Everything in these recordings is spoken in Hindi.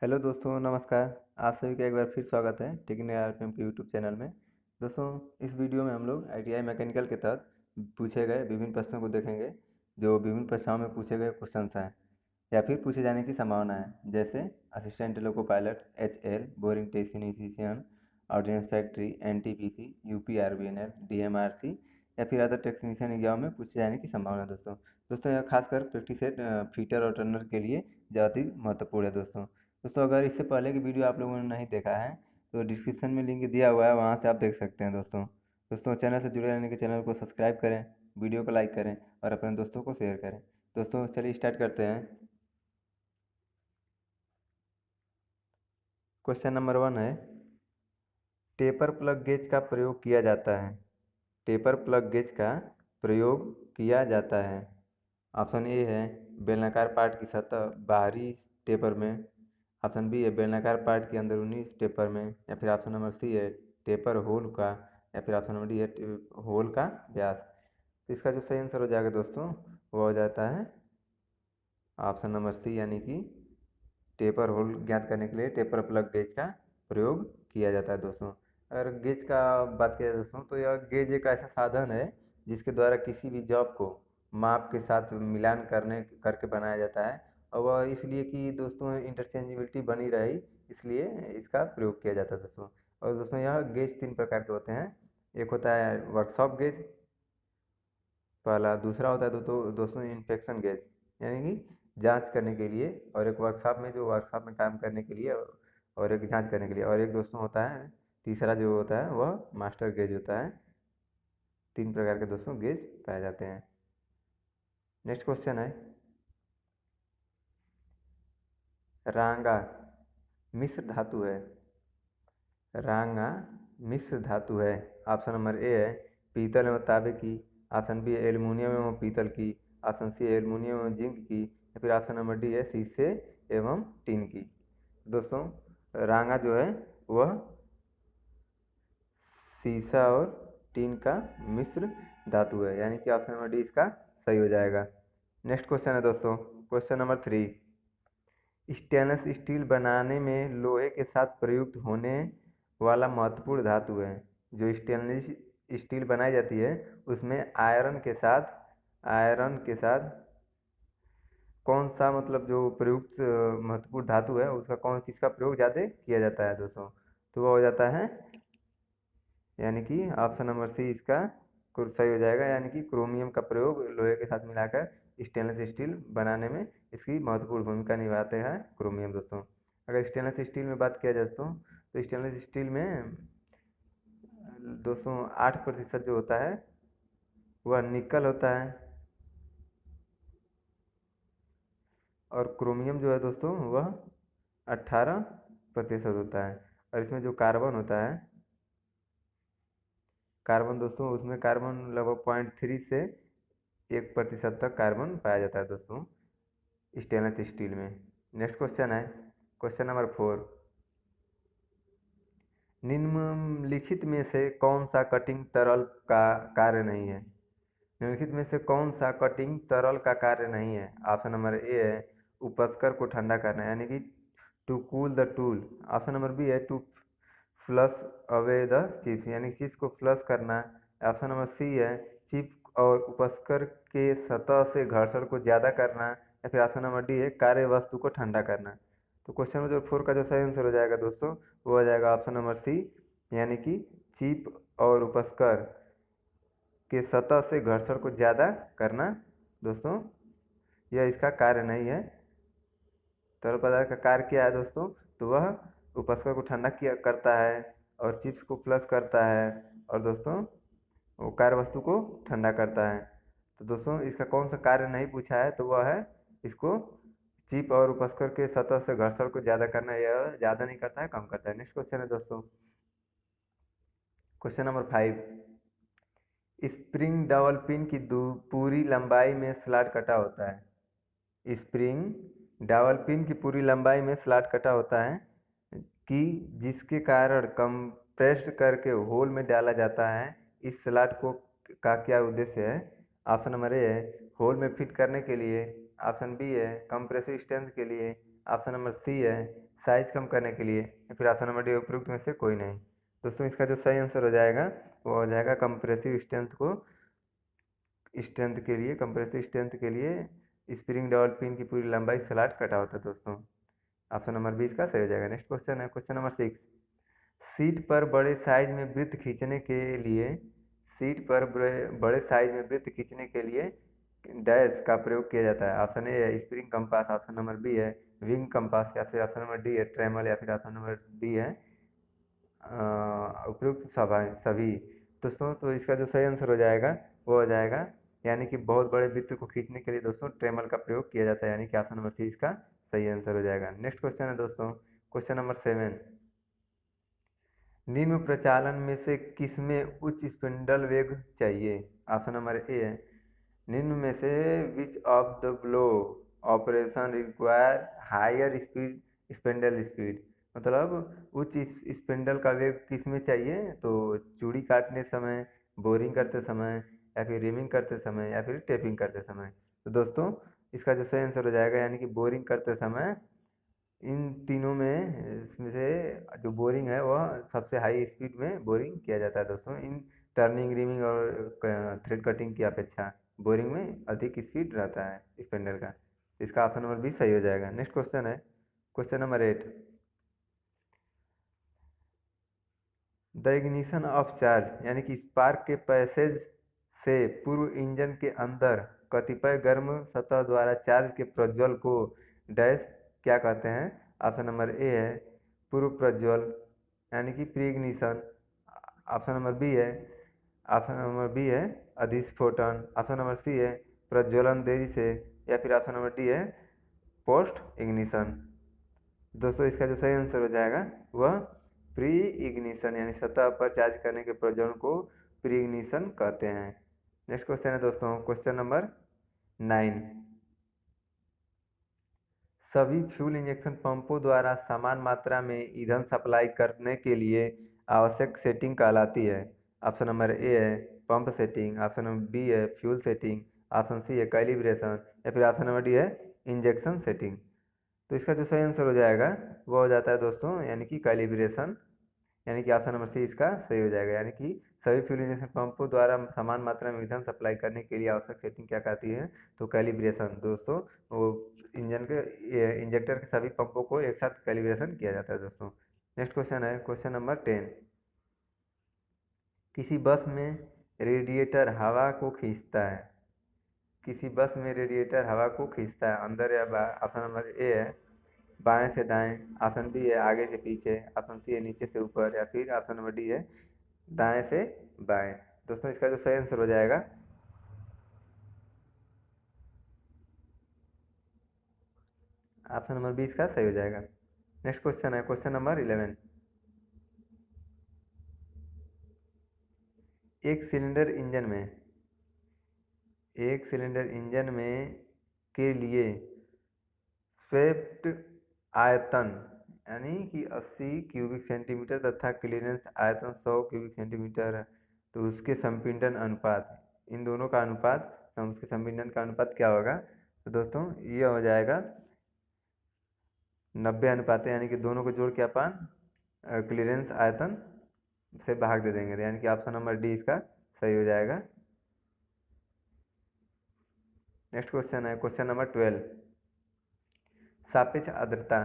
हेलो दोस्तों, नमस्कार। आप सभी का एक बार फिर स्वागत है टेक्निकल आरपीएम के यूट्यूब चैनल में। दोस्तों, इस वीडियो में हम लोग आईटीआई मैकेनिकल के तहत पूछे गए विभिन्न प्रश्नों को देखेंगे, जो विभिन्न परीक्षाओं में पूछे गए क्वेश्चंस हैं या फिर पूछे जाने की संभावना है। जैसे assistant loco pilot, HL, boring technician, ordnance factory, NTPC, UPRBNL, DMRC या फिर अदर टेक्नीशियन एग्जाम में पूछे जाने की संभावना है। दोस्तों यह खासकर प्रैक्टिस सेट फीटर और टर्नर के लिए ज़्यादा ही महत्वपूर्ण है। दोस्तों अगर इससे पहले की वीडियो आप लोगों ने नहीं देखा है तो डिस्क्रिप्शन में लिंक दिया हुआ है, वहाँ से आप देख सकते हैं। दोस्तों चैनल से जुड़े रहने के चैनल को सब्सक्राइब करें, वीडियो को लाइक करें और अपने दोस्तों को शेयर करें। दोस्तों चलिए स्टार्ट करते हैं। क्वेश्चन नंबर 1 है, टेपर प्लग गेज का प्रयोग किया जाता है। टेपर प्लग गेज का प्रयोग किया जाता है। ऑप्शन ए है बेलनाकार पार्ट की सतह बाहरी टेपर में। ऑप्शन बी है बेलनाकार पार्ट के अंदरूनी टेपर में। या फिर ऑप्शन नंबर सी है टेपर होल का। या फिर ऑप्शन नंबर डी है होल का व्यास। तो इसका जो सही आंसर हो जाएगा दोस्तों, वो हो जाता है ऑप्शन नंबर सी, यानी कि टेपर होल ज्ञात करने के लिए टेपर प्लग गेज का प्रयोग किया जाता है। दोस्तों अगर गेज का बात किया जाए दोस्तों, तो यह गेज एक ऐसा साधन है जिसके द्वारा किसी भी जॉब को माप के साथ मिलान करके बनाया जाता है, और वह इसलिए कि दोस्तों इंटरचेंजेबिलिटी बनी रही, इसलिए इसका प्रयोग किया जाता है। और दोस्तों यह गेज 3 प्रकार के होते हैं। एक होता है वर्कशॉप गेज पहला, दूसरा होता है दोस्तों इंस्पेक्शन गेज, यानी कि जांच करने के लिए, और एक वर्कशॉप में जो वर्कशॉप में काम करने के लिए, और एक जांच करने के लिए, और एक दोस्तों होता है तीसरा जो होता है वह मास्टर गेज होता है। 3 प्रकार के दोस्तों गेज पाए जाते हैं। नेक्स्ट क्वेश्चन है, रांगा मिश्र धातु है। रांगा मिश्र धातु है। ऑप्शन नंबर ए है पीतल एवं तांबे की। ऑप्शन बी है एल्युमिनियम एवं पीतल की। ऑप्शन सी है एल्युमिनियम एवं जिंक की। या फिर ऑप्शन नंबर डी है शीशे एवं टिन की। दोस्तों रांगा जो है वह शीशा और टिन का मिश्र धातु है, यानी कि ऑप्शन नंबर डी इसका सही हो जाएगा। नेक्स्ट क्वेश्चन है दोस्तों, क्वेश्चन नंबर 3, स्टेनलेस स्टील बनाने में लोहे के साथ प्रयुक्त होने वाला महत्वपूर्ण धातु है। जो स्टेनलेस स्टील बनाई जाती है उसमें आयरन के साथ कौन सा मतलब जो प्रयुक्त महत्वपूर्ण धातु है उसका किसका प्रयोग ज़्यादा किया जाता है दोस्तों, तो वह हो जाता है, यानी कि ऑप्शन नंबर सी इसका सही हो जाएगा, यानी कि क्रोमियम का प्रयोग लोहे के साथ मिलाकर स्टेनलेस स्टील बनाने में इसकी महत्वपूर्ण भूमिका निभाते हैं क्रोमियम। दोस्तों अगर स्टेनलेस स्टील में बात किया जाए दोस्तों, तो स्टेनलेस स्टील में दोस्तों 8% जो होता है वह निकल होता है, और क्रोमियम जो है दोस्तों वह 18% होता है। और इसमें जो कार्बन होता है, कार्बन दोस्तों उसमें कार्बन लगभग 0.3 से 1% तक कार्बन पाया जाता है दोस्तों स्टेनलेस स्टील में। नेक्स्ट क्वेश्चन है, क्वेश्चन नंबर 4, निम्नलिखित में से कौन सा कटिंग तरल का कार्य नहीं है। निम्नलिखित में से कौन सा कटिंग तरल का कार्य नहीं है। ऑप्शन नंबर ए है उपस्कर को ठंडा करना, यानी कि to cool the tool. Option number B है to flush away the chips, यानी चिप्स को फ्लश करना। ऑप्शन नंबर सी है चिप और उपस्कर के सतह से घर्षण को ज़्यादा करना। या फिर ऑप्शन नंबर डी है कार्य वस्तु को ठंडा करना। तो क्वेश्चन नंबर 4 का जो सही आंसर हो जाएगा दोस्तों, वो हो जाएगा ऑप्शन नंबर सी, यानी कि चिप और उपस्कर के सतह से घर्षण को ज़्यादा करना। दोस्तों यह इसका कार्य नहीं है। तरल पदार्थ का कार्य क्या है दोस्तों, तो वह उपस्कर को ठंडा किया करता है और चिप्स को फ्लश करता है, और दोस्तों वो कार्य वस्तु को ठंडा करता है। तो दोस्तों इसका कौन सा कार्य नहीं पूछा है, तो वह है इसको चिप और उपस्कर के सतह से घर्षण को ज़्यादा करना। यह ज़्यादा नहीं करता है, कम करता है। नेक्स्ट क्वेश्चन है दोस्तों, question number 5, spring double pin की पूरी लंबाई में स्लॉट कटा होता है। स्प्रिंग डबल पिन की पूरी लंबाई में स्लॉट कटा होता है कि जिसके कारण कंप्रेस्ड करके होल में डाला जाता है। इस स्लॉट को का क्या उद्देश्य है। ऑप्शन नंबर ए है होल में फिट करने के लिए। ऑप्शन बी है कंप्रेसिव स्ट्रेंथ के लिए, ऑप्शन नंबर सी है साइज कम करने के लिए, या फिर ऑप्शन नंबर डी उपयुक्त में से कोई नहीं। दोस्तों इसका जो सही आंसर हो जाएगा वो हो जाएगा कंप्रेसिव स्ट्रेंथ के लिए स्प्रिंग डबल पिन की पूरी लंबाई स्लॉट कटा होता है दोस्तों। ऑप्शन नंबर 20 का सही हो जाएगा। नेक्स्ट क्वेश्चन है क्वेश्चन नंबर 6। सीट पर बड़े साइज में वृत्त खींचने के लिए बड़े साइज में वृत्त खींचने के लिए डैश का प्रयोग किया जाता है। ऑप्शन ए है spring compass, option number B है विंग कंपास, या फिर ऑप्शन नंबर डी है ट्रेमल, या फिर ऑप्शन नंबर डी है उपयुक्त सभी। दोस्तों तो इसका जो सही आंसर हो जाएगा वो हो जाएगा यानी कि बहुत बड़े वृत्त को खींचने के लिए दोस्तों ट्रेमल का प्रयोग किया जाता है, यानी कि ऑप्शन नंबर सी इसका सही आंसर हो जाएगा। नेक्स्ट क्वेश्चन है दोस्तों क्वेश्चन नंबर 7। निम्न प्रचालन में से किसमें उच्च स्पिंडल वेग चाहिए? ऑप्शन नंबर ए है निम्न में से which of the below operation require higher speed spindle speed, मतलब उच्च स्पिंडल का वेग किस में चाहिए? तो चूड़ी काटने समय, बोरिंग करते समय, या फिर रिमिंग करते समय, या फिर टेपिंग करते समय। तो दोस्तों इसका जो सही आंसर हो जाएगा यानी कि बोरिंग करते समय, इन तीनों में इसमें से जो बोरिंग है वह सबसे हाई स्पीड में बोरिंग किया जाता है दोस्तों। इन टर्निंग, रिमिंग और थ्रेड कटिंग की अपेक्षा बोरिंग में अधिक स्पीड रहता है स्पिंडल का। इसका ऑप्शन नंबर बी सही हो जाएगा। नेक्स्ट क्वेश्चन है question number 8। The ignition of charge यानी कि स्पार्क के पैसेज से पूर्व इंजन के अंदर कतिपय गर्म सतह द्वारा चार्ज के प्रज्वल को डैश क्या कहते हैं? ऑप्शन नंबर ए है पूर्व प्रज्वल यानी कि pre ignition, option number B है अधिस्फोटन, ऑप्शन नंबर सी है प्रज्वलन देरी से, या फिर ऑप्शन नंबर डी है पोस्ट इग्निशन। दोस्तों इसका जो सही आंसर हो जाएगा वह प्री इग्निशन यानी सतह पर चार्ज करने के प्रज्वलन को प्री इग्निशन कहते हैं। नेक्स्ट क्वेश्चन है दोस्तों क्वेश्चन नंबर 9। सभी फ्यूल इंजेक्शन पंपों द्वारा समान मात्रा में ईंधन सप्लाई करने के लिए आवश्यक सेटिंग कहलाती है। ऑप्शन नंबर ए है pump setting, option number B है फ्यूल सेटिंग, ऑप्शन सी है कैलिब्रेशन, या फिर ऑप्शन नंबर डी है इंजेक्शन सेटिंग। तो इसका जो सही आंसर हो जाएगा वो हो जाता है दोस्तों यानी कि कैलिब्रेशन, यानी कि ऑप्शन नंबर सी इसका सही हो जाएगा। यानी कि सभी फ्यूल इंजेक्शन पंपों द्वारा समान मात्रा में ईंधन सप्लाई करने के लिए आवश्यक सेटिंग क्या कहती है? तो कैलिब्रेशन। दोस्तों वो इंजेक्टर के सभी पंपों को एक साथ कैलिब्रेशन किया जाता है दोस्तों। नेक्स्ट क्वेश्चन है क्वेश्चन नंबर 10। किसी बस में रेडिएटर हवा को खींचता है, किसी बस में रेडिएटर हवा को खींचता है अंदर या बाहर? ऑप्शन नंबर ए है बाएं से दाएं, ऑप्शन बी है आगे से पीछे, ऑप्शन सी है नीचे से ऊपर, या फिर ऑप्शन नंबर डी है दाएं से बाएं। दोस्तों इसका जो सही आंसर हो जाएगा ऑप्शन नंबर 20 का सही हो जाएगा। नेक्स्ट क्वेश्चन है क्वेश्चन नंबर 11। एक सिलेंडर इंजन में के लिए स्वेप्ट आयतन यानी कि 80 क्यूबिक सेंटीमीटर तथा क्लीयरेंस आयतन 100 क्यूबिक सेंटीमीटर है। तो उसके संपीड़न अनुपात, इन दोनों का अनुपात, उसके संपीड़न का अनुपात क्या होगा? तो दोस्तों ये हो जाएगा 90 अनुपात, यानी कि दोनों को जोड़ के अपन क्लीयरेंस आयतन से भाग दे देंगे, यानी कि ऑप्शन नंबर डी इसका सही हो जाएगा। नेक्स्ट क्वेश्चन है क्वेश्चन नंबर 12। सापेक्ष आर्द्रता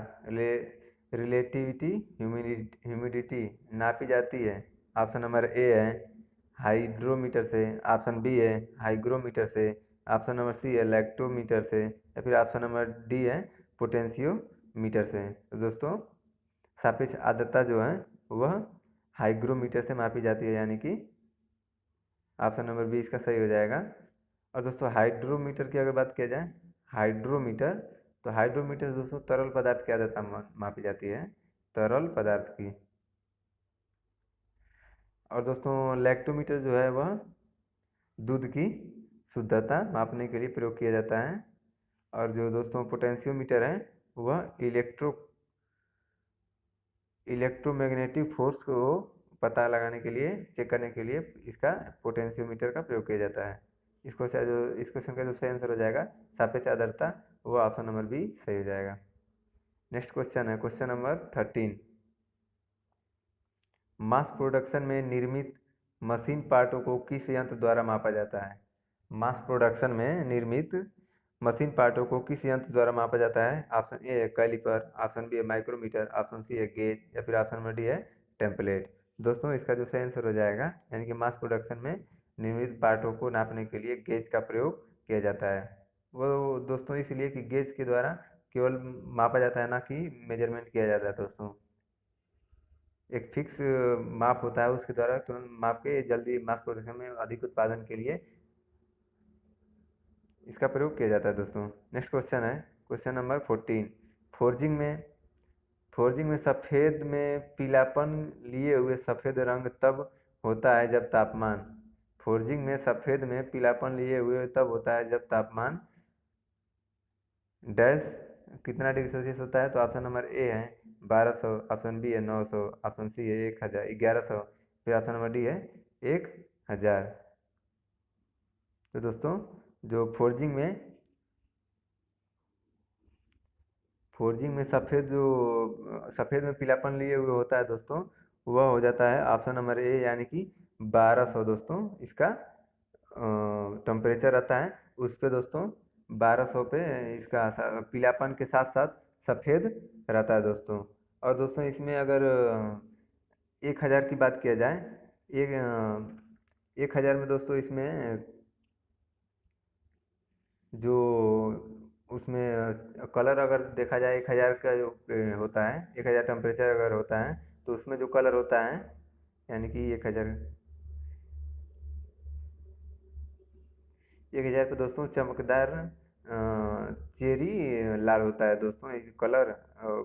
रिलेटिविटी ह्यूमिडिटी नापी जाती है। ऑप्शन नंबर ए है हाइड्रोमीटर से, ऑप्शन बी है हाइग्रोमीटर से, ऑप्शन नंबर सी है लैक्टोमीटर से, या फिर ऑप्शन नंबर डी है पोटेंशियोमीटर से। तो दोस्तों सापेक्ष आर्द्रता जो है वह हाइग्रोमीटर से मापी जाती है, यानी कि ऑप्शन नंबर बी इसका सही हो जाएगा। और दोस्तों हाइड्रोमीटर की अगर बात किया जाए, हाइड्रोमीटर दोस्तों तरल पदार्थ की आर्द्रता मापी जाती है, तरल पदार्थ की। और दोस्तों लैक्टोमीटर जो है वह दूध की शुद्धता मापने के लिए प्रयोग किया जाता है। और जो दोस्तों पोटेंशियोमीटर है वह इलेक्ट्रोमैग्नेटिक फोर्स को पता लगाने के लिए, चेक करने के लिए इसका पोटेंशियोमीटर का प्रयोग किया जाता है। इस क्वेश्चन का जो सही आंसर हो जाएगा सापेक्ष आर्द्रता वो ऑप्शन नंबर बी सही हो जाएगा। नेक्स्ट क्वेश्चन है क्वेश्चन नंबर 13। मास प्रोडक्शन में निर्मित मशीन पार्टों को किस यंत्र द्वारा मापा जाता है? मास प्रोडक्शन में निर्मित मशीन पार्टों को किस यंत्र द्वारा मापा जाता है? ऑप्शन ए है कैलिपर, ऑप्शन बी है माइक्रोमीटर, ऑप्शन सी है गेज या फिर ऑप्शन नंबर डी है टेम्पलेट। दोस्तों इसका जो सही आंसर हो जाएगा, यानी कि मास प्रोडक्शन में निर्मित पार्टों को नापने के लिए गेज का प्रयोग किया जाता है। वो दोस्तों इसलिए कि गेज के द्वारा केवल मापा जाता है, ना कि मेजरमेंट किया जाता है दोस्तों। एक फिक्स माप होता है, उसके द्वारा तुरंत माप के जल्दी मास प्रोडक्शन में अधिक उत्पादन के लिए इसका प्रयोग किया जाता है दोस्तों। नेक्स्ट क्वेश्चन है क्वेश्चन नंबर 14। फोर्जिंग में सफ़ेद में पीलापन लिए हुए सफ़ेद रंग तब होता है जब तापमान फोर्जिंग में सफ़ेद में पीलापन लिए हुए तब होता है जब तापमान डैश कितना डिग्री सेल्सियस होता है? तो ऑप्शन नंबर ए है 1200, ऑप्शन बी है 900, ऑप्शन सी है 1000 1100, फिर ऑप्शन नंबर डी है 1000। तो दोस्तों जो फोर्जिंग में सफ़ेद में पीलापन लिए हुए होता है दोस्तों, वह हो जाता है ऑप्शन नंबर ए, यानी कि 1200 दोस्तों इसका टेम्परेचर रहता है। उस पे दोस्तों 1200 पे इसका पीलापन के साथ साथ सफ़ेद रहता है दोस्तों। और दोस्तों इसमें अगर 1000 की बात किया जाए, एक 1000 में दोस्तों इसमें जो उसमें कलर अगर देखा जाए, 1000 का जो होता है, 1000 टेम्परेचर अगर होता है तो उसमें जो कलर होता है, यानी कि 1000 पे दोस्तों चमकदार चेरी लाल होता है दोस्तों। एक कलर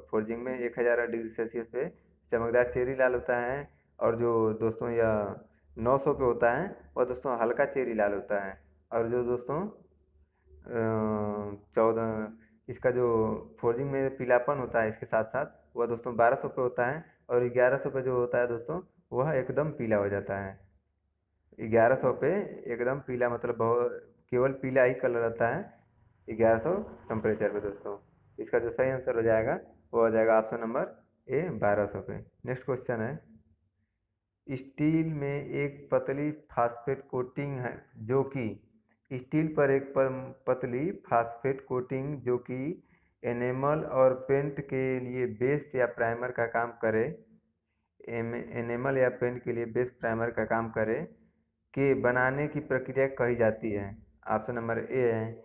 फोर्जिंग में 1000 डिग्री सेल्सियस पे चमकदार चेरी लाल होता है। और जो दोस्तों यह 900 पे होता है वह दोस्तों हल्का चेरी लाल होता है। और जो दोस्तों 14 इसका जो फोर्जिंग में पीलापन होता है इसके साथ साथ, वह दोस्तों 1200 पे होता है। और 1100 पे जो होता है दोस्तों, वह एकदम पीला हो जाता है। 1100 पे एकदम पीला मतलब बहुत केवल पीला ही कलर रहता है 1100 टेम्परेचर पे दोस्तों। इसका जो सही आंसर हो जाएगा वो हो जाएगा ऑप्शन नंबर ए 1200 पे। नेक्स्ट क्वेश्चन है स्टील में एक पतली फास्फेट कोटिंग है जो कि स्टील पर एक पतली फास्फेट कोटिंग जो कि एनेमल और पेंट के लिए बेस या प्राइमर का काम करे एनेमल या पेंट के लिए बेस प्राइमर का काम करे के बनाने की प्रक्रिया कही जाती है। ऑप्शन नंबर ए है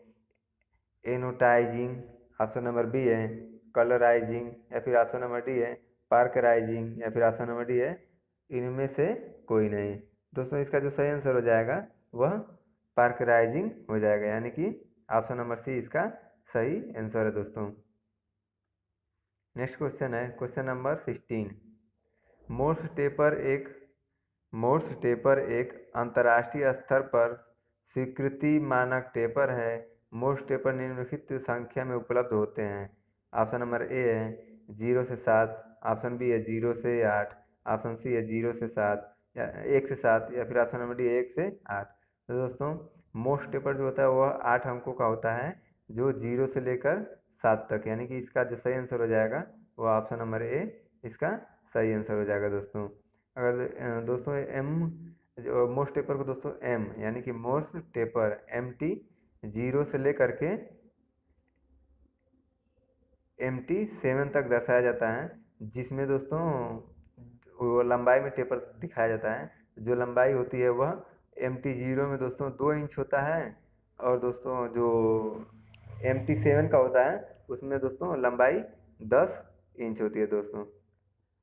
एनोटाइजिंग, ऑप्शन नंबर बी है कलराइजिंग, या फिर ऑप्शन नंबर डी है पार्कराइजिंग, या फिर ऑप्शन नंबर डी है इनमें से कोई नहीं। दोस्तों इसका जो सही आंसर हो जाएगा वह पार्कराइजिंग हो जाएगा, यानी कि ऑप्शन नंबर सी इसका सही आंसर है दोस्तों। नेक्स्ट क्वेश्चन है क्वेश्चन नंबर 16। मोर्स टेपर एक अंतर्राष्ट्रीय स्तर पर स्वीकृति मानक टेपर है। मोर्स टेपर निम्नलिखित संख्या में उपलब्ध होते हैं। ऑप्शन नंबर ए है 0 से 7, ऑप्शन बी है 0 से 8, ऑप्शन सी है 0 से 7 या 1 से 7, या फिर ऑप्शन नंबर डी 1 से 8। तो दोस्तों मोस्ट टेपर जो होता है वह 8 अंकों का होता है, जो 0 से लेकर 7 तक, यानी कि इसका जो सही आंसर हो जाएगा वो ऑप्शन नंबर ए इसका सही आंसर हो जाएगा दोस्तों। अगर दोस्तों मोस्ट टेपर को दोस्तों एम, यानी कि मोस्ट टेपर MT 0 से लेकर के MT7 तक दर्शाया जाता है, जिसमें दोस्तों वो लंबाई में टेपर दिखाया जाता है। जो लंबाई होती है वह MT0 में दोस्तों 2 इंच होता है, और दोस्तों जो MT7 का होता है उसमें दोस्तों लंबाई 10 इंच होती है दोस्तों।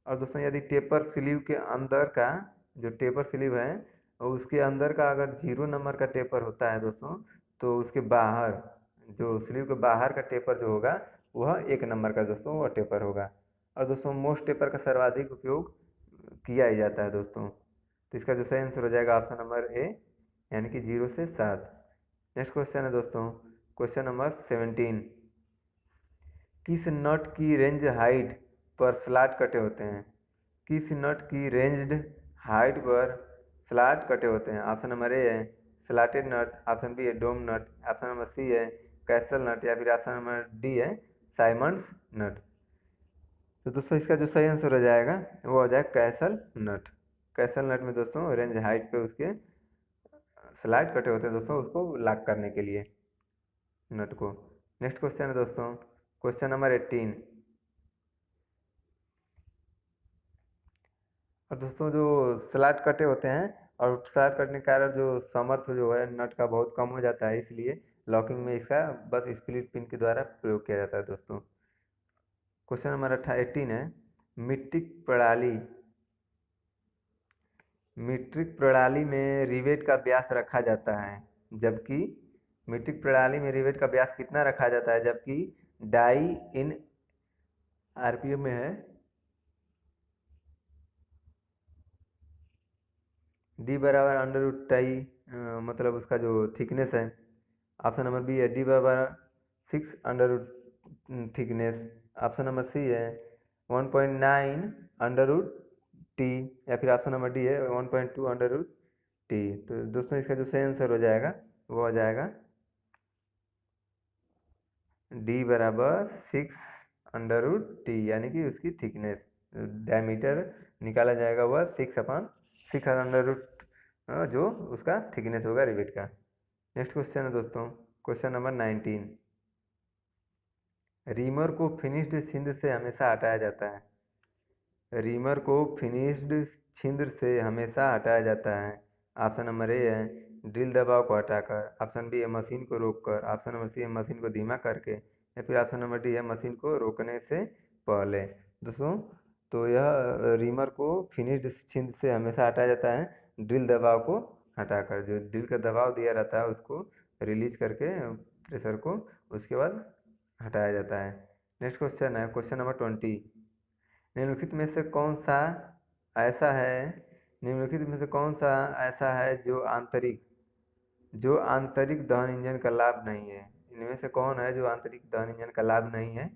और दोस्तों यदि टेपर स्लीव के अंदर का जो टेपर स्लीव है उसके अंदर का अगर 0 नंबर का टेपर होता है दोस्तों, तो उसके बाहर जो स्लीव के बाहर का टेपर जो होगा वह 1 नंबर का दोस्तों वह टेपर होगा। और दोस्तों मोस्ट टेपर का सर्वाधिक उपयोग किया ही जाता है दोस्तों। तो इसका जो सही आंसर हो जाएगा ऑप्शन नंबर ए, यानी कि 0 से 7। नेक्स्ट क्वेश्चन है दोस्तों क्वेश्चन नंबर 17। किस नट की रेंज हाइट पर स्लॉट कटे होते हैं? किस नट की रेंज्ड हाइट पर स्लॉट कटे होते हैं? ऑप्शन नंबर ए है स्लॉटेड नट, ऑप्शन बी है डोम नट, ऑप्शन नंबर सी है कैसल नट, या फिर ऑप्शन नंबर डी है साइमंड्स नट। तो दोस्तों इसका जो सही आंसर हो जाएगा वो हो जाएगा कैसल नट। कैसल नट में दोस्तों रेंज हाइट पे उसके स्लाइड कटे होते हैं दोस्तों, उसको लॉक करने के लिए नट को। नेक्स्ट क्वेश्चन है दोस्तों, क्वेश्चन नंबर 18। और दोस्तों जो स्लॉट कटे होते हैं और स्लॉट कटने के कारण जो सामर्थ्य जो है नट का बहुत कम हो जाता है, इसलिए लॉकिंग में इसका बस स्प्लिट पिन के द्वारा प्रयोग किया जाता है दोस्तों। क्वेश्चन नंबर 18 है, मीट्रिक प्रणाली मीट्रिक प्रणाली में रिवेट का व्यास रखा जाता है, जबकि मीट्रिक प्रणाली में रिवेट का व्यास कितना रखा जाता है, जबकि डाई इन आरपीएम में है डी बराबर अंडर रूट टाई, मतलब उसका जो थिकनेस है। ऑप्शन नंबर बी है डी बराबर 6 under root thickness. Option number C है 1.9 अंडर रूट टी, या फिर ऑप्शन नंबर डी है 1.2 अंडर रूट टी। तो दोस्तों इसका जो सही आंसर हो जाएगा वो हो जाएगा डी बराबर 6 अंडर रूट टी, यानी कि उसकी थिकनेस डायमीटर निकाला जाएगा वह 6 अंडर रूट जो उसका थिकनेस होगा रिवेट का। नेक्स्ट क्वेश्चन है दोस्तों, क्वेश्चन नंबर 19। रीमर को फिनिश्ड छिद्र से हमेशा हटाया जाता है। रीमर को फिनिश्ड छिद्र से हमेशा हटाया जाता है। ऑप्शन नंबर ए है ड्रिल दबाव को हटाकर, ऑप्शन बी है मशीन को रोककर, ऑप्शन नंबर सी है मशीन को धीमा करके, या फिर ऑप्शन नंबर डी है मशीन को रोकने से पहले। दोस्तों तो यह रीमर को फिनिश्ड छिद्र से हमेशा हटाया जाता है ड्रिल दबाव को हटाकर। जो ड्रिल का दबाव दिया रहता है उसको रिलीज करके प्रेशर को उसके बाद हटाया जाता है। नेक्स्ट क्वेश्चन है क्वेश्चन नंबर 20। निम्नलिखित में से कौन सा ऐसा है निम्नलिखित में से कौन सा ऐसा है जो आंतरिक दहन इंजन का लाभ नहीं है। इनमें से कौन है जो आंतरिक दहन इंजन का लाभ नहीं है।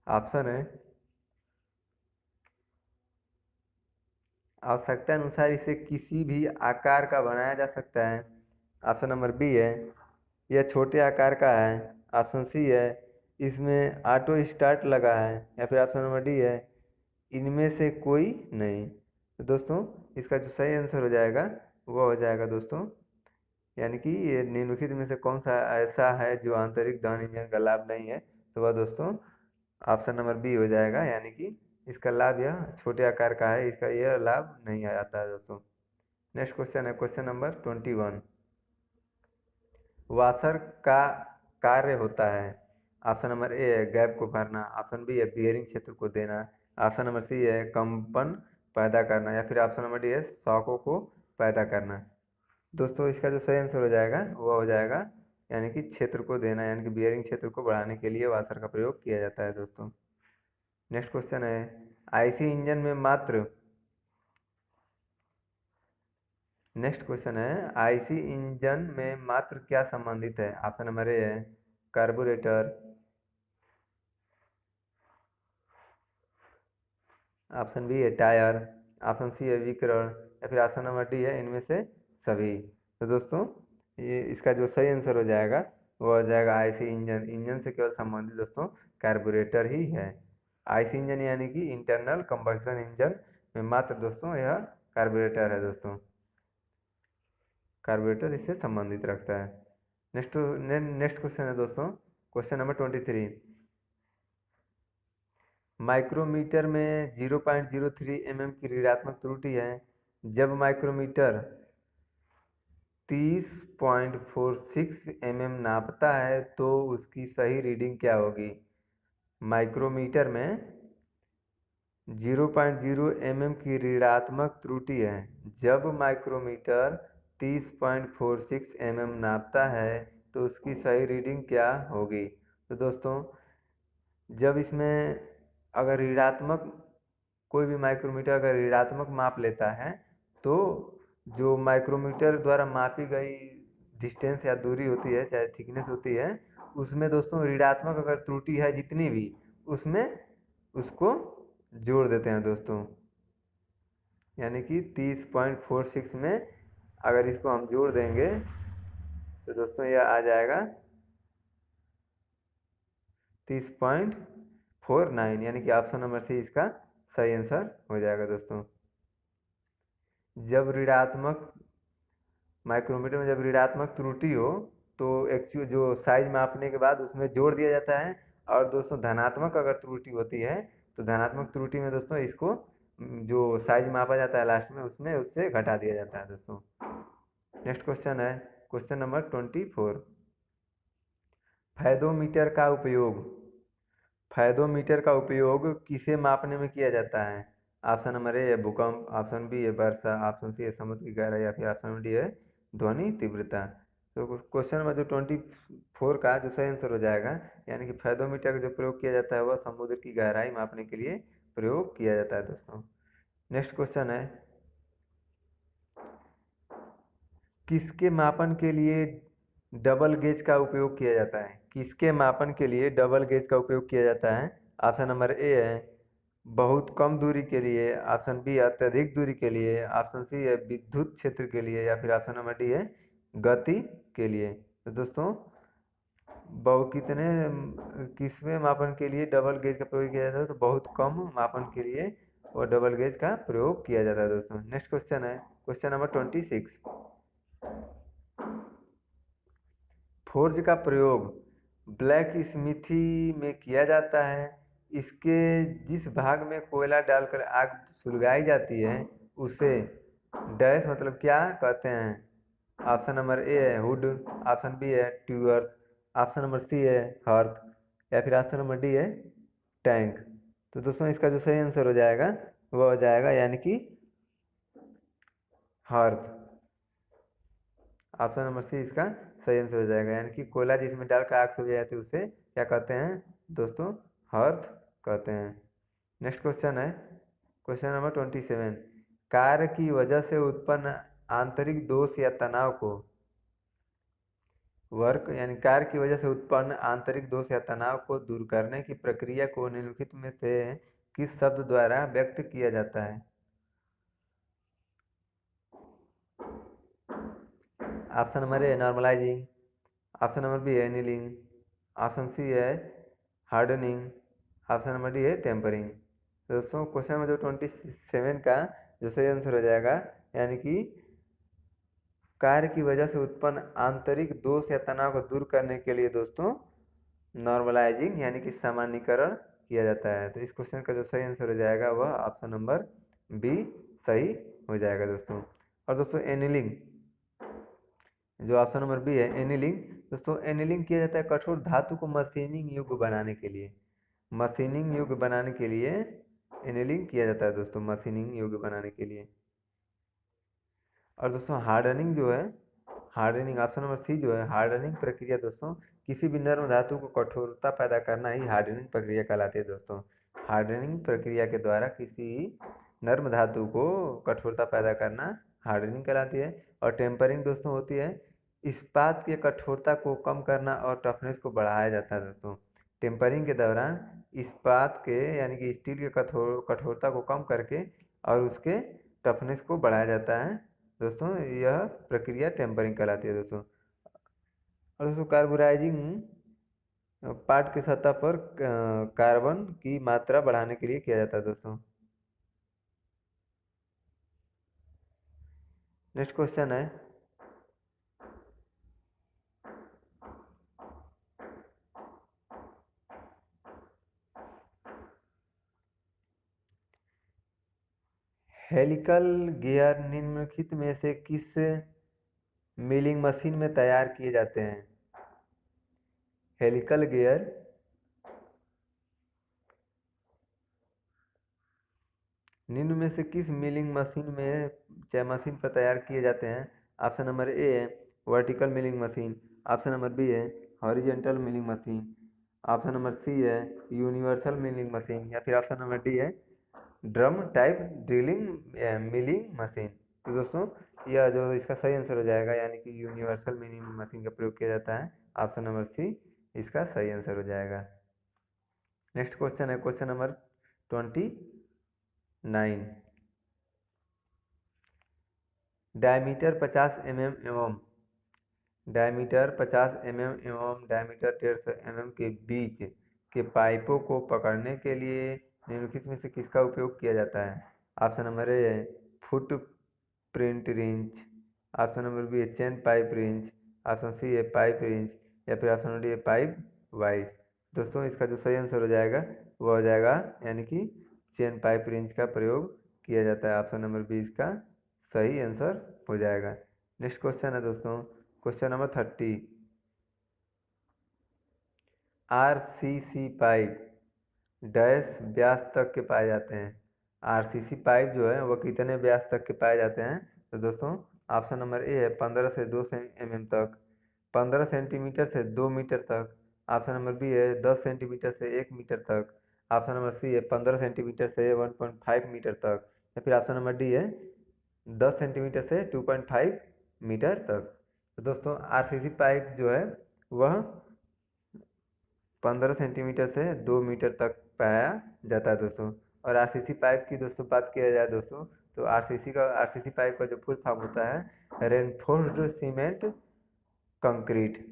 ऑप्शन है आवश्यकता अनुसार इसे किसी भी आकार का बनाया जा सकता है। ऑप्शन नंबर बी है यह छोटे आकार का है। ऑप्शन सी है इसमें ऑटो स्टार्ट लगा है, या फिर ऑप्शन नंबर डी है इनमें से कोई नहीं। तो दोस्तों इसका जो सही आंसर हो जाएगा वो हो जाएगा दोस्तों, यानी कि ये निम्नलिखित में से कौन सा ऐसा है जो आंतरिक दहन इंजन का लाभ नहीं है, तो वह दोस्तों ऑप्शन नंबर बी हो जाएगा, यानी कि इसका लाभ यह छोटे आकार का है, इसका यह लाभ नहीं आता है दोस्तों। नेक्स्ट क्वेश्चन है क्वेश्चन नंबर 21। वाशर का कार्य होता है। ऑप्शन नंबर ए है गैप को भरना, ऑप्शन बी है बियरिंग क्षेत्र को देना, ऑप्शन नंबर सी है कंपन पैदा करना, या फिर ऑप्शन नंबर डी है शॉकों को पैदा करना। दोस्तों इसका जो सही आंसर हो जाएगा वो हो जाएगा यानी कि क्षेत्र को देना, यानी कि बियरिंग क्षेत्र को बढ़ाने के लिए वाशर का प्रयोग किया जाता है दोस्तों। नेक्स्ट क्वेश्चन है आईसी इंजन में मात्र नेक्स्ट क्वेश्चन है आईसी इंजन में मात्र क्या संबंधित है। ऑप्शन नंबर ए है कार्बोरेटर, ऑप्शन बी है टायर, ऑप्शन सी है विकिरण, या फिर ऑप्शन नंबर डी है इनमें से सभी। तो दोस्तों ये इसका जो सही आंसर हो जाएगा वो हो जाएगा आईसी इंजन। इंजन से केवल संबंधित दोस्तों कार्बोरेटर ही है। आईसी इंजन यानी कि इंटरनल कंबशन इंजन में मात्र दोस्तों यह कार्बोरेटर है दोस्तों, कार्बोरेटर इससे संबंधित रखता है। नेक्स्ट क्वेश्चन है दोस्तों क्वेश्चन नंबर 23। माइक्रोमीटर में 0.03 mm की ऋणात्मक त्रुटि है। जब माइक्रोमीटर 30.46 mm नापता है तो उसकी सही रीडिंग क्या होगी। माइक्रोमीटर में 0.0 mm की ऋणात्मक त्रुटि है। जब माइक्रोमीटर 30.46 mm नापता है तो उसकी सही रीडिंग क्या होगी। तो दोस्तों जब इसमें अगर ऋणात्मक कोई भी माइक्रोमीटर अगर ऋणात्मक माप लेता है तो जो माइक्रोमीटर द्वारा मापी गई डिस्टेंस या दूरी होती है चाहे थिकनेस होती है उसमें दोस्तों ऋणात्मक अगर त्रुटि है जितनी भी उसमें उसको जोड़ देते हैं दोस्तों, यानी कि 30.46 में अगर इसको हम जोड़ देंगे तो दोस्तों यह आ जाएगा 30.49, यानी कि ऑप्शन नंबर सी इसका सही आंसर हो जाएगा दोस्तों। जब ऋणात्मक माइक्रोमीटर में जब ऋणात्मक त्रुटि हो तो एक्चुअल जो साइज मापने के बाद उसमें जोड़ दिया जाता है, और दोस्तों धनात्मक अगर त्रुटि होती है तो धनात्मक त्रुटि में दोस्तों इसको जो साइज मापा जाता है लास्ट में उसमें उससे घटा दिया जाता है दोस्तों। नेक्स्ट क्वेश्चन है क्वेश्चन नंबर 24। फायदोमीटर का उपयोग किसे मापने में किया जाता है? ऑप्शन नंबर ए है भूकंप, ऑप्शन बी है वर्षा, ऑप्शन सी है समुद्र की गहराई, या फिर ऑप्शन नंबर डी है ध्वनि तीव्रता। तो क्वेश्चन नंबर जो 24 का जो सही आंसर हो जाएगा, यानी कि फायदोमीटर का जो प्रयोग किया जाता है वह समुद्र की गहराई मापने के लिए प्रयोग किया जाता है दोस्तों। नेक्स्ट क्वेश्चन है किसके मापन के लिए डबल गेज का उपयोग किया जाता है? किसके मापन के लिए डबल गेज का उपयोग किया जाता है? ऑप्शन नंबर ए है बहुत कम दूरी के लिए, ऑप्शन बी अत्यधिक दूरी के लिए, ऑप्शन सी है विद्युत क्षेत्र के लिए, या फिर ऑप्शन नंबर डी है गति के लिए। तो दोस्तों बहु कितने किसमें मापन के लिए डबल गेज का प्रयोग किया जाता है? तो बहुत कम मापन के लिए और डबल गेज का प्रयोग किया जाता है दोस्तों। नेक्स्ट क्वेश्चन है क्वेश्चन नंबर 26। फोर्ज का प्रयोग ब्लैक स्मिथी में किया जाता है। इसके जिस भाग में कोयला डालकर आग सुलगाई जाती है उसे डैश मतलब क्या कहते हैं? ऑप्शन नंबर ए है हुड, ऑप्शन बी है ट्यूअर्स, ऑप्शन नंबर सी है हर्थ, या फिर ऑप्शन नंबर डी है टैंक। तो दोस्तों इसका जो सही आंसर हो जाएगा वह हो जाएगा यानी कि हर्थ। ऑप्शन नंबर सी इसका सही आंसर हो जाएगा, यानी कि कोयला जिसमें डालकर आग सुलझाई जाती है उसे क्या कहते हैं दोस्तों? हर्थ कहते हैं। नेक्स्ट क्वेश्चन है क्वेश्चन नंबर 27। कार्य की वजह से उत्पन्न आंतरिक दोष या तनाव को वर्क यानी कार्य की वजह से उत्पन्न आंतरिक दोष या तनाव को दूर करने की प्रक्रिया को निम्नलिखित में से किस शब्द द्वारा व्यक्त किया जाता है? Option number A normalising, option number B है एनीलिंग, ऑप्शन सी है हार्डनिंग, ऑप्शन नंबर डी है टेम्परिंग। दोस्तों क्वेश्चन नंबर जो 27 का जो सही आंसर हो जाएगा, यानी कि कार्य की वजह से उत्पन्न आंतरिक दोष या तनाव को दूर करने के लिए दोस्तों नॉर्मलाइजिंग यानी कि सामान्यीकरण किया जाता है। तो इस क्वेश्चन का जो सही आंसर हो जाएगा वह ऑप्शन नंबर बी सही हो जाएगा दोस्तों। और दोस्तों एनीलिंग जो ऑप्शन नंबर बी है एनीलिंग, दोस्तों एनीलिंग किया जाता है कठोर धातु को मशीनिंग योग्य बनाने के लिए। मशीनिंग योग्य बनाने के लिए एनीलिंग किया जाता है दोस्तों, मशीनिंग योग्य बनाने के लिए। और दोस्तों हार्डनिंग जो है, हार्डनिंग ऑप्शन नंबर सी जो है हार्डनिंग प्रक्रिया दोस्तों किसी भी नर्म धातु को कठोरता पैदा करना ही हार्डनिंग प्रक्रिया कहलाती है दोस्तों। हार्डनिंग प्रक्रिया के द्वारा किसी नर्म धातु को कठोरता पैदा करना हार्डनिंग कहलाती है। और टेम्परिंग दोस्तों होती है इस्पात की कठोरता को कम करना और टफनेस को बढ़ाया जाता है दोस्तों। टेम्परिंग के दौरान इस्पात के यानी कि स्टील के कठोरता को कम करके और उसके टफनेस को बढ़ाया जाता है दोस्तों, यह प्रक्रिया टेम्परिंग कहलाती है दोस्तों। और दोस्तों कार्बोराइजिंग पार्ट की सतह पर कार्बन की मात्रा बढ़ाने के लिए किया जाता है दोस्तों। नेक्स्ट क्वेश्चन है हेलिकल गियर निम्नलिखित में से किस मिलिंग मशीन में तैयार किए जाते हैं? हेलिकल गियर निम्न में से किस मिलिंग मशीन में चाहे मशीन पर तैयार किए जाते हैं? ऑप्शन नंबर ए है vertical milling machine, option number B है horizontal milling machine, option number C है यूनिवर्सल मिलिंग मशीन, या फिर ऑप्शन नंबर डी है drum type drilling milling machine. तो दोस्तों यह जो इसका सही आंसर हो जाएगा यानी कि यूनिवर्सल मिलिंग मशीन का प्रयोग किया जाता है, ऑप्शन नंबर सी इसका सही आंसर हो जाएगा। नेक्स्ट क्वेश्चन है क्वेश्चन नंबर 29। डायमीटर 50 mm एवं डायमीटर 50 mm एवं डायमीटर 150 mm के बीच के पाइपों को पकड़ने के लिए निम्नलिखित में से किसका उपयोग किया जाता है? ऑप्शन नंबर ए है footprint wrench, option number B है chain pipe wrench, option C है पाइप रिंच, या फिर ऑप्शन नंबर डी है पाइप वाइज। दोस्तों इसका जो सही आंसर हो जाएगा वो हो जाएगा यानी कि चेन पाइप रिंच का प्रयोग किया जाता है। ऑप्शन नंबर बी इसका सही आंसर हो जाएगा। नेक्स्ट क्वेश्चन है दोस्तों, question number 30। RCC pipe dash व्यास तक के पाए जाते हैं। आरसीसी पाइप जो है वो कितने व्यास तक के पाए जाते हैं? तो दोस्तों ऑप्शन नंबर ए है 15 से 2 mm तक, 15 सेंटीमीटर से 2 मीटर तक, ऑप्शन नंबर बी है 10 सेंटीमीटर से 1 मीटर तक, ऑप्शन नंबर सी है 15 सेंटीमीटर से 1.5 मीटर तक, या फिर ऑप्शन नंबर डी है 10 सेंटीमीटर से 2.5 मीटर तक। तो दोस्तों आरसीसी पाइप जो है वह 15 सेंटीमीटर से 2 मीटर तक पाया जाता है दोस्तों। और आरसीसी पाइप की दोस्तों बात किया जाए दोस्तों, तो आरसीसी पाइप का जो फुल फॉर्म होता है रेनफोर्स्ड सीमेंट कंक्रीट।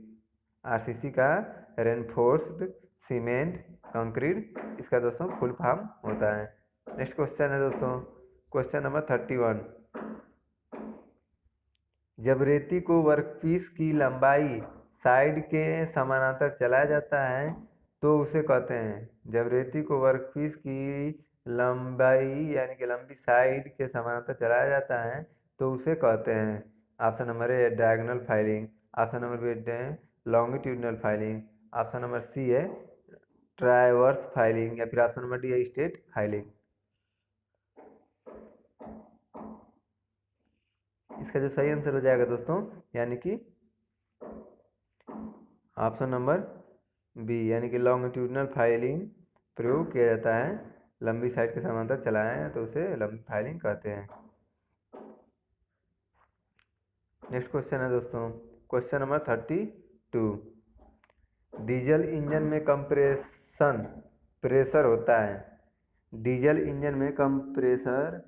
आरसीसी का रेनफोर्स्ड सीमेंट कंक्रीट इसका दोस्तों फुल फॉर्म होता है। नेक्स्ट क्वेश्चन है दोस्तों, क्वेश्चन नंबर 31। जब रेती को वर्कपीस की लंबाई साइड के समानांतर चलाया जाता है तो उसे कहते हैं। जब रेती को वर्कपीस की लंबाई यानी कि लंबी साइड के समानांतर चलाया जाता है तो उसे कहते हैं। Option number A diagonal filing, option number B है longitudinal filing, option number C है ट्राइवर्स फाइलिंग, या फिर ऑप्शन नंबर डी है स्ट्रेट फाइलिंग। इसका जो सही आंसर हो जाएगा दोस्तों यानी कि ऑप्शन नंबर बी यानी कि लॉन्गिट्यूडनल फाइलिंग प्रयोग किया जाता है। लंबी साइड के समांतर चलाया है तो उसे लंबी फाइलिंग कहते हैं। नेक्स्ट क्वेश्चन है दोस्तों, क्वेश्चन नंबर 32। डीजल इंजन में कंप्रेशन प्रेशर होता है। डीजल इंजन में कंप्रेशन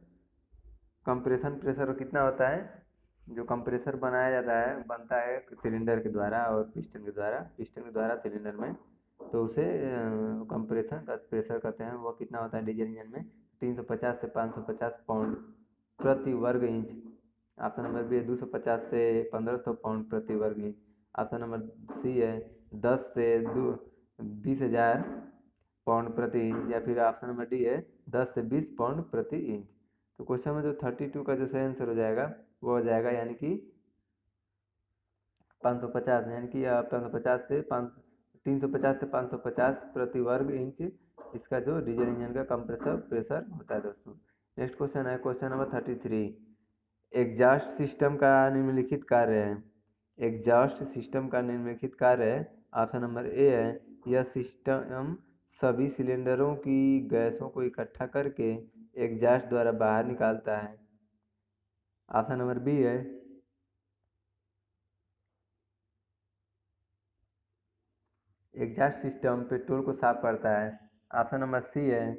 प्रेशर कितना होता है? जो कंप्रेसर बनता है सिलेंडर के द्वारा और पिस्टन के द्वारा सिलेंडर में, तो उसे कंप्रेशन का प्रेशर कहते हैं। वो कितना होता है डीजल इंजन में? 350 से 550 पाउंड प्रति वर्ग इंच। ऑप्शन नंबर बी है 250 से 1500 पाउंड प्रति वर्ग इंच, ऑप्शन नंबर सी है 10 से 20,000 पाउंड प्रति इंच, या फिर ऑप्शन नंबर डी है 10 से 20 पाउंड प्रति इंच। तो क्वेश्चन में जो 32 का जो सही आंसर हो जाएगा वो हो जाएगा यानी कि 550 यानी कि 550 से 350 से 550 प्रति वर्ग इंच इसका जो डीजल इंजन का कंप्रेसर प्रेशर होता है दोस्तों। नेक्स्ट क्वेश्चन है क्वेश्चन नंबर 33। एग्जॉस्ट सिस्टम का निम्नलिखित कार्य है। एग्जॉस्ट सिस्टम का निम्नलिखित कार्य है। ऑप्शन नंबर ए है यह सिस्टम सभी सिलेंडरों की गैसों को इकट्ठा करके एग्जॉस्ट द्वारा बाहर निकालता है। ऑप्शन नंबर बी है एग्जॉस्ट सिस्टम पेट्रोल को साफ करता है। ऑप्शन नंबर सी है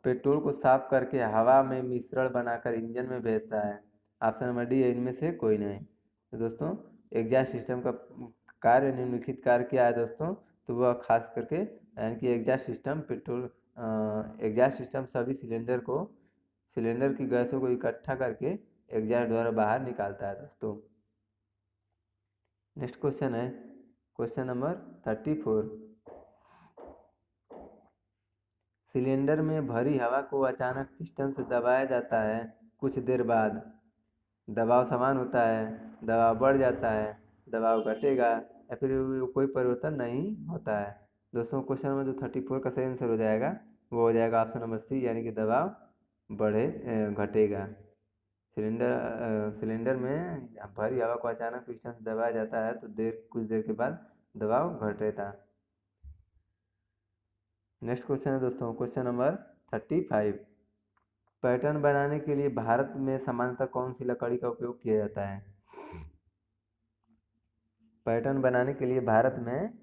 पेट्रोल को साफ करके हवा में मिश्रण बनाकर इंजन में भेजता है। ऑप्शन नंबर डी है इनमें से कोई नहीं। तो दोस्तों एग्जॉस्ट सिस्टम का कार्य निम्नलिखित कार्य क्या है दोस्तों? तो वह खास करके यानी कि एग्जॉस्ट सिस्टम सभी सिलेंडर की गैसों को इकट्ठा करके एग्जॉस्ट द्वारा बाहर निकालता है दोस्तों। नेक्स्ट क्वेश्चन है क्वेश्चन नंबर 34। सिलेंडर में भरी हवा को अचानक पिस्टन से दबाया जाता है। कुछ देर बाद दबाव समान होता है, दबाव बढ़ जाता है, दबाव घटेगा, या फिर कोई परिवर्तन नहीं होता है। दोस्तों क्वेश्चन में जो 34 का सही आंसर हो जाएगा वो हो जाएगा ऑप्शन नंबर सी यानी कि दबाव घटेगा। सिलेंडर में भरी हवा को अचानक पिस्टन से दबाया जाता है तो कुछ देर के बाद दबाव घटेगा। नेक्स्ट क्वेश्चन है दोस्तों क्वेश्चन नंबर 35। पैटर्न बनाने के लिए भारत में सामान्यतः कौन सी लकड़ी का उपयोग किया जाता है? पैटर्न बनाने के लिए भारत में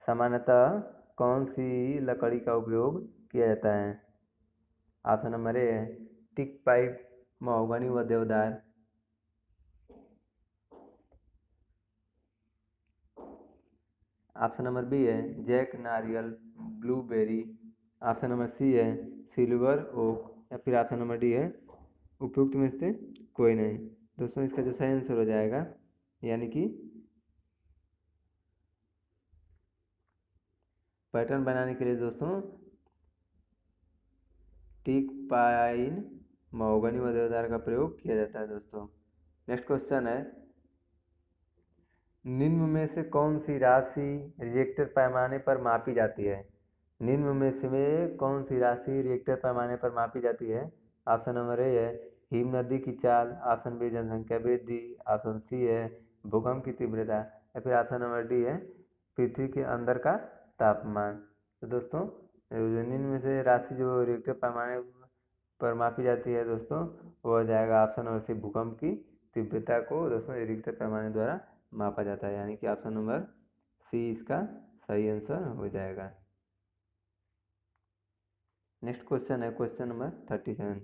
सामान्यतः कौन सी लकड़ी का उपयोग किया जाता है? ऑप्शन नंबर ए है टिक पाइप, महोगनी व देवदार, ऑप्शन नंबर बी है जैक, नारियल, ब्लूबेरी। ऑप्शन नंबर सी है सिल्वर ओक, या फिर ऑप्शन नंबर डी है उपयुक्त में से कोई नहीं। दोस्तों इसका जो सही आंसर हो जाएगा यानी कि पैटर्न बनाने के लिए दोस्तों टीक पाइन महोगनी व देवदार का प्रयोग किया जाता है। दोस्तों नेक्स्ट क्वेश्चन है निम्न में से कौन सी राशि रिएक्टर पैमाने पर मापी जाती है? निम्न में से कौन सी राशि रिएक्टर पैमाने पर मापी जाती है? ऑप्शन नंबर ए है हिम नदी की चाल, ऑप्शन बी जनसंख्या वृद्धि, ऑप्शन सी है भूकंप की तीव्रता, या फिर ऑप्शन नंबर डी है पृथ्वी के अंदर का तापमान। तो दोस्तों निम्न में से राशि जो रिएक्टर पैमाने पर मापी जाती है दोस्तों वो हो जाएगा ऑप्शन नंबर सी भूकंप की तीव्रता को दोस्तों रिएक्टर पैमाने द्वारा मापा जाता है, यानी कि ऑप्शन नंबर सी इसका सही आंसर हो जाएगा। नेक्स्ट क्वेश्चन है क्वेश्चन नंबर 37।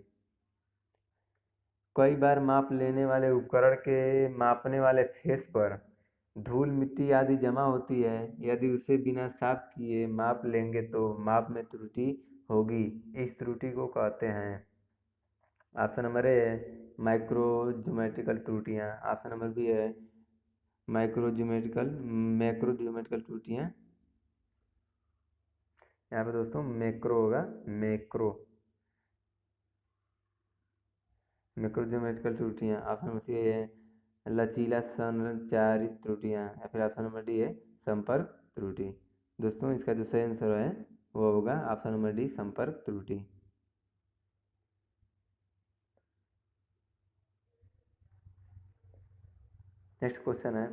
कई बार माप लेने वाले उपकरण के मापने वाले फेस पर धूल मिट्टी आदि जमा होती है, यदि उसे बिना साफ किए माप लेंगे तो माप में त्रुटि होगी, इस त्रुटि को कहते हैं। ऑप्शन नंबर ए है माइक्रो ज्योमेट्रिकल त्रुटियाँ, ऑप्शन नंबर बी है मैक्रो ज्योमेट्रिकल त्रुटियाँ, यहाँ पे दोस्तों मैक्रो होगा मैक्रो ज्योमेट्रिकल त्रुटियाँ, ऑप्शन नंबर सी है लचीला संचारित त्रुटियाँ, या फिर ऑप्शन नंबर डी है संपर्क त्रुटि। दोस्तों इसका जो सही आंसर है वो होगा ऑप्शन नंबर डी संपर्क त्रुटि। नेक्स्ट क्वेश्चन है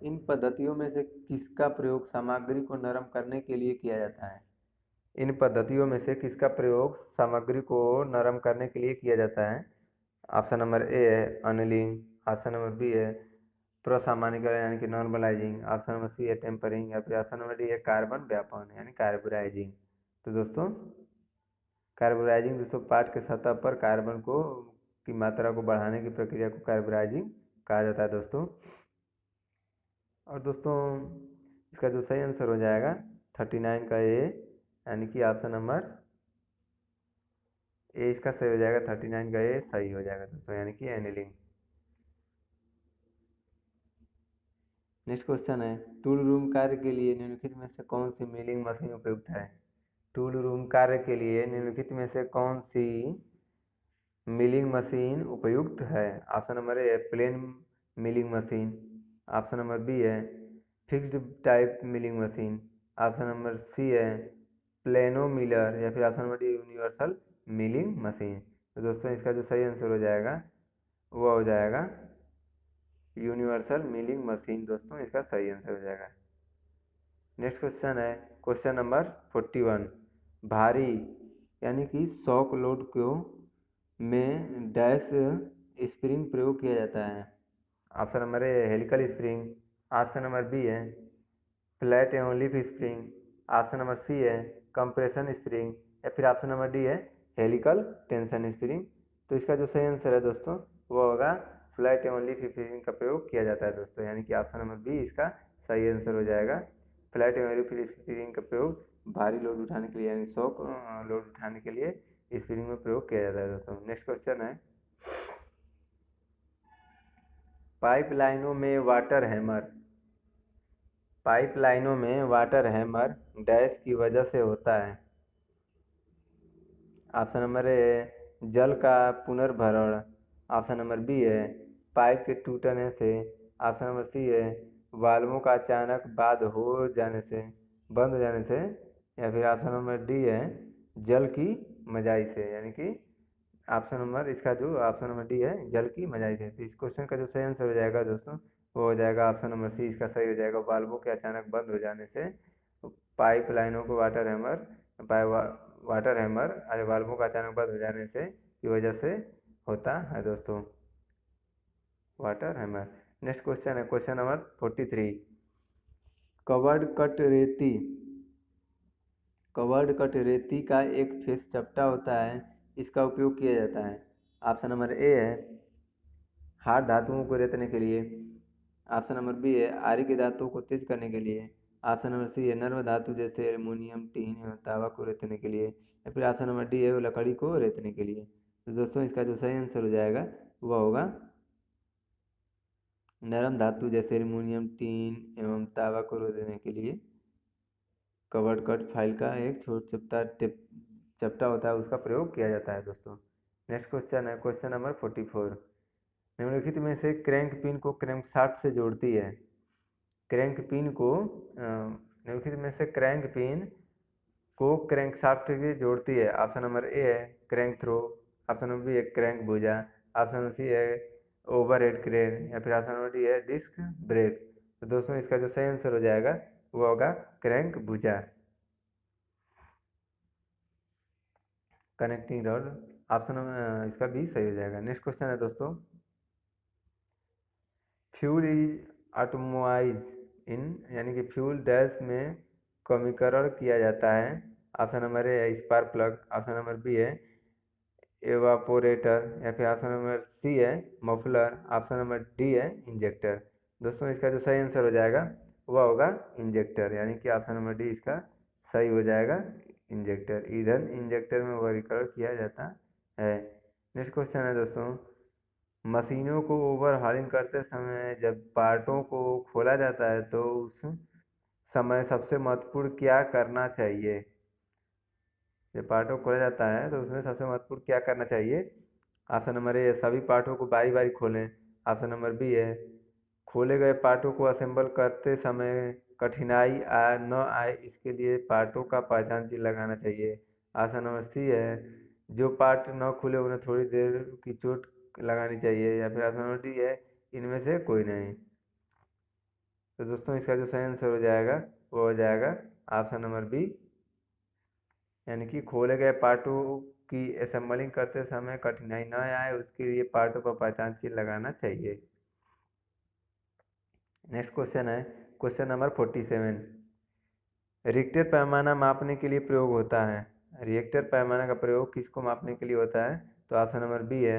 इन पद्धतियों में से किसका प्रयोग सामग्री को नरम करने के लिए किया जाता है? इन पद्धतियों में से किसका प्रयोग सामग्री को नरम करने के लिए किया जाता है? ऑप्शन नंबर ए है अनलिंग, ऑप्शन नंबर बी है प्रसामान्यीकरण यानी कि नॉर्मलाइजिंग, ऑप्शन नंबर सी है टेम्परिंग, या फिर ऑप्शन नंबर डी है कार्बन व्यापन यानी कार्बोराइजिंग। तो दोस्तों कार्बोराइजिंग दोस्तों पाठ के सतह पर कार्बन को की मात्रा को बढ़ाने की प्रक्रिया को कार्बोराइजिंग कहा जाता है दोस्तों। और दोस्तों इसका जो सही आंसर हो जाएगा 39 का ए, यानी कि ऑप्शन नंबर ए इसका सही हो जाएगा। 39 का ए सही हो जाएगा दोस्तों, यानी कि एनिलिंग। नेक्स्ट क्वेश्चन है टूल रूम कार्य के लिए निम्नलिखित में से कौन सी मिलिंग मशीन उपयुक्त है? टूल रूम कार्य के लिए निम्नलिखित में से कौन सी मिलिंग मशीन उपयुक्त है? Option number A plain milling machine, option number B है fixed type milling machine, option number C है प्लेनो मिलर, या फिर option number D universal milling machine. तो दोस्तों इसका जो सही आंसर हो जाएगा वो हो जाएगा यूनिवर्सल मिलिंग मशीन। दोस्तों इसका सही आंसर हो जाएगा। नेक्स्ट क्वेश्चन है क्वेश्चन नंबर 41। भारी यानी कि शॉक लोड को में डैश स्प्रिंग प्रयोग किया जाता है? Option number A helical spring, option number B है फ्लैट एवं leaf spring, option number C है कंप्रेशन स्प्रिंग, या फिर ऑप्शन नंबर डी है हेलिकल टेंशन स्प्रिंग। तो इसका जो सही आंसर है दोस्तों वो होगा फ्लैट एवं लीफ स्प्रिंग का प्रयोग किया जाता है दोस्तों, यानी कि ऑप्शन नंबर बी इसका सही आंसर हो जाएगा। फ्लैट एवं लीफ स्प्रिंग का प्रयोग भारी लोड उठाने के लिए यानी शॉक लोड उठाने के लिए स्प्रिंग में प्रयोग किया जाता है दोस्तों। नेक्स्ट क्वेश्चन है पाइपलाइनों में वाटर हैमर, पाइपलाइनों में वाटर हैमर डैश की वजह से होता है? ऑप्शन नंबर ए जल का पुनर्भरण, ऑप्शन नंबर बी है पाइप के टूटने से, ऑप्शन नंबर सी है वाल्वों का अचानक बंद हो जाने से, या फिर ऑप्शन नंबर डी है जल की मजाई से, यानी कि ऑप्शन नंबर इसका जो ऑप्शन नंबर डी है जल की मजाई से। तो इस क्वेश्चन का जो सही आंसर हो जाएगा दोस्तों वो हो जाएगा ऑप्शन नंबर सी इसका सही हो जाएगा वाल्वों के अचानक बंद हो जाने से पाइप लाइनों को वाटर हैमर वाल्वों का अचानक बंद हो जाने से की वजह से होता है दोस्तों वाटर हैमर। नेक्स्ट क्वेश्चन है क्वेश्चन नंबर 43। कवर्ड कट रेती का एक फेस चपटा होता है, इसका उपयोग किया जाता है? ऑप्शन नंबर ए है हार्ड धातुओं को रेतने के लिए, ऑप्शन नंबर बी है आरी के दांतों को तेज करने के लिए, ऑप्शन नंबर सी है नर्म धातु जैसे एल्युमिनियम, टीन एवं तांबा को रेतने के लिए, या फिर ऑप्शन नंबर डी है वो लकड़ी को रेतने के लिए। तो दोस्तों इसका जो सही आंसर हो जाएगा वह होगा नरम धातु जैसे एल्युमिनियम, टीन एवं तांबा को रेतने के लिए कवर्ड कट फाइल का एक चपटा होता है, उसका प्रयोग किया जाता है दोस्तों। नेक्स्ट क्वेश्चन है क्वेश्चन नंबर 44। निम्नलिखित में से क्रैंक पिन को क्रैंकशाफ्ट से जोड़ती है। क्रैंक पिन को निम्नलिखित में से क्रैंक पिन को क्रैंकशाफ्ट से जोड़ती है। ऑप्शन नंबर ए है crank throw, option number B है क्रैंक भुजा, ऑप्शन नंबर सी है ओवरहेड क्रेन, या फिर ऑप्शन नंबर डी है डिस्क ब्रेक। तो दोस्तों इसका जो सही आंसर हो जाएगा वो होगा क्रैंक भुजा, कनेक्टिंग रॉड। ऑप्शन इसका बी सही हो जाएगा। नेक्स्ट क्वेश्चन है दोस्तों, फ्यूल इज एटमोइज इन, यानी कि फ्यूल डैश में कमीकरण किया जाता है। ऑप्शन नंबर ए है spark plug, option number B है एवापोरेटर, या फिर ऑप्शन नंबर सी है मफलर, ऑप्शन नंबर डी है इंजेक्टर। दोस्तों इसका जो सही आंसर हो जाएगा वह होगा इंजेक्टर, यानी कि ऑप्शन नंबर डी इसका सही हो जाएगा इंजेक्टर। ईंधन इंजेक्टर में वर्गीकरण किया जाता है। नेक्स्ट क्वेश्चन है दोस्तों, मशीनों को ओवरहॉलिंग करते समय जब पार्टों को खोला जाता है तो उस समय सबसे महत्वपूर्ण क्या करना चाहिए। जब पार्टों को खोला जाता है तो उसमें सबसे महत्वपूर्ण क्या करना चाहिए। ऑप्शन नंबर ए सभी पार्टों को बारी बारी खोलें, ऑप्शन नंबर बी है खोले गए पार्टों को असेंबल करते समय कठिनाई न आए इसके लिए पार्टों का पहचान चिन्ह लगाना चाहिए, ऑप्शन नंबर सी है जो पार्ट न खुले उन्हें थोड़ी देर की चोट लगानी चाहिए, या फिर ऑप्शन नंबर डी है इनमें से कोई नहीं। तो दोस्तों इसका जो सही आंसर हो जाएगा वो हो जाएगा ऑप्शन नंबर बी, यानी कि खोले गए पार्टों की असेंबलिंग करते समय कठिनाई न आए उसके लिए पार्टों पर पहचान चिन्ह लगाना चाहिए। नेक्स्ट क्वेश्चन है क्वेश्चन नंबर 47। रिक्टर पैमाना मापने के लिए प्रयोग होता है। रिक्टर पैमाना का प्रयोग किसको मापने के लिए होता है। तो ऑप्शन नंबर बी है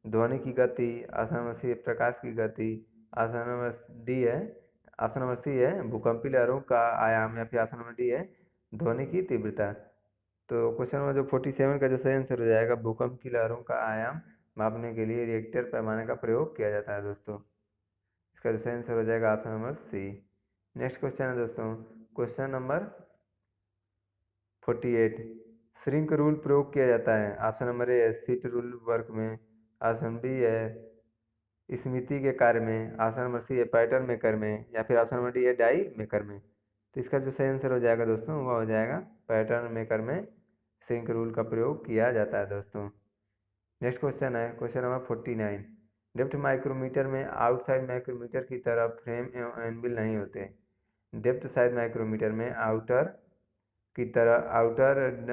ध्वनि की गति, ऑप्शन नंबर सी है प्रकाश की गति, ऑप्शन नंबर डी है ऑप्शन नंबर सी है भूकंपीय लहरों का आयाम, या फिर ऑप्शन नंबर डी है ध्वनि की तीव्रता। तो क्वेश्चन नंबर जो 47 का जो सही आंसर हो जाएगा भूकंप की लहरों का आयाम मापने के लिए रिक्टर पैमाने का प्रयोग किया जाता है दोस्तों। इसका जो सही आंसर हो जाएगा option number C. Next question है दोस्तों क्वेश्चन नंबर 48। श्रिंक रूल प्रयोग किया जाता है। ऑप्शन नंबर ए है सीट रूल वर्क में, ऑप्शन बी है स्मृति के कार्य में, ऑप्शन नंबर सी है पैटर्न मेकर में, या फिर ऑप्शन नंबर डी है डाई मेकर में। तो इसका जो सही आंसर हो जाएगा दोस्तों वह हो जाएगा पैटर्न मेकर में श्रिंक रूल का प्रयोग किया जाता है दोस्तों। नेक्स्ट क्वेश्चन है क्वेश्चन नंबर 49। डेप्थ माइक्रोमीटर में आउटसाइड माइक्रोमीटर की तरह फ्रेम एवं एनविल नहीं होते। डेप्थ साइड माइक्रोमीटर में आउटर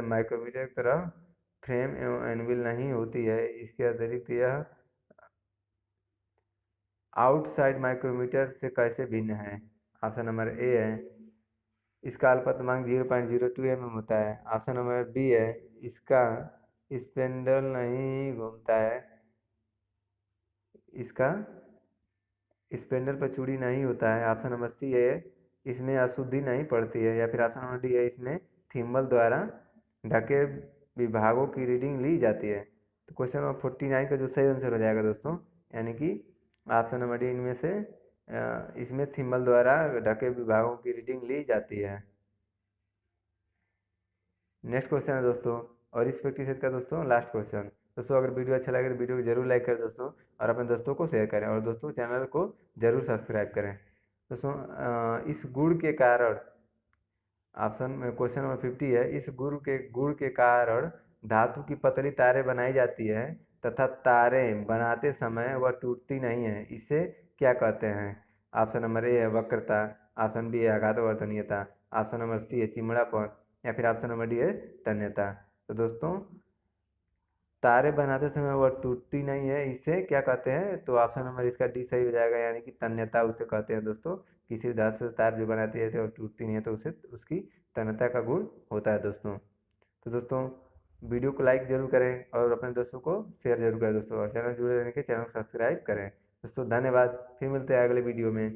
माइक्रोमीटर की तरह फ्रेम एवं एनविल नहीं होती है। इसके अतिरिक्त यह आउटसाइड माइक्रोमीटर से कैसे भिन्न है। ऑप्शन नंबर ए है इसका अल्पतमांक 0.02 mm होता है, ऑप्शन नंबर बी है इसका स्पेंडल नहीं घूमता है, इसका स्पेंडल पर चूड़ी नहीं होता है, ऑप्शन नंबर सी है इसमें अशुद्धि नहीं पड़ती है, या फिर ऑप्शन नंबर डी है इसमें थिम्बल द्वारा ढके विभागों की रीडिंग ली जाती है। तो क्वेश्चन नंबर 49 का जो सही आंसर हो जाएगा दोस्तों, यानी कि ऑप्शन नंबर डी इनमें से इसमें थिम्बल द्वारा ढके विभागों की रीडिंग ली जाती है। नेक्स्ट क्वेश्चन है दोस्तों और इस प्रैक्टिस सेट का दोस्तों लास्ट क्वेश्चन। दोस्तों अगर वीडियो अच्छा लगे तो वीडियो को जरूर लाइक करें दोस्तों, और अपने दोस्तों को शेयर करें, और दोस्तों चैनल को जरूर सब्सक्राइब करें। दोस्तों इस गुण के कारण ऑप्शन में क्वेश्चन नंबर 50 है इस गुण के कारण धातु की पतली तारें बनाई जाती है तथा तारें बनाते समय वह टूटती नहीं है, इसे क्या कहते हैं। ऑप्शन नंबर ए है वक्रता, ऑप्शन बी है आघातवर्धनीयता, ऑप्शन नंबर सी है चिमड़ापन, या फिर ऑप्शन नंबर डी है तन्यता। तो दोस्तों तारे बनाते समय वह टूटती नहीं है इसे क्या कहते हैं। तो ऑप्शन नंबर इसका डी सही हो जाएगा, यानी कि तन्यता उसे कहते हैं दोस्तों। किसी भी धातु से तार जो बनाती है और टूटती नहीं है तो उसे उसकी तन्यता का गुण होता है दोस्तों। तो दोस्तों वीडियो को लाइक जरूर करें और अपने दोस्तों को शेयर जरूर करें दोस्तों, और चैनल जुड़े रहने के चैनल को सब्सक्राइब करें दोस्तों। धन्यवाद, फिर मिलते हैं अगले वीडियो में।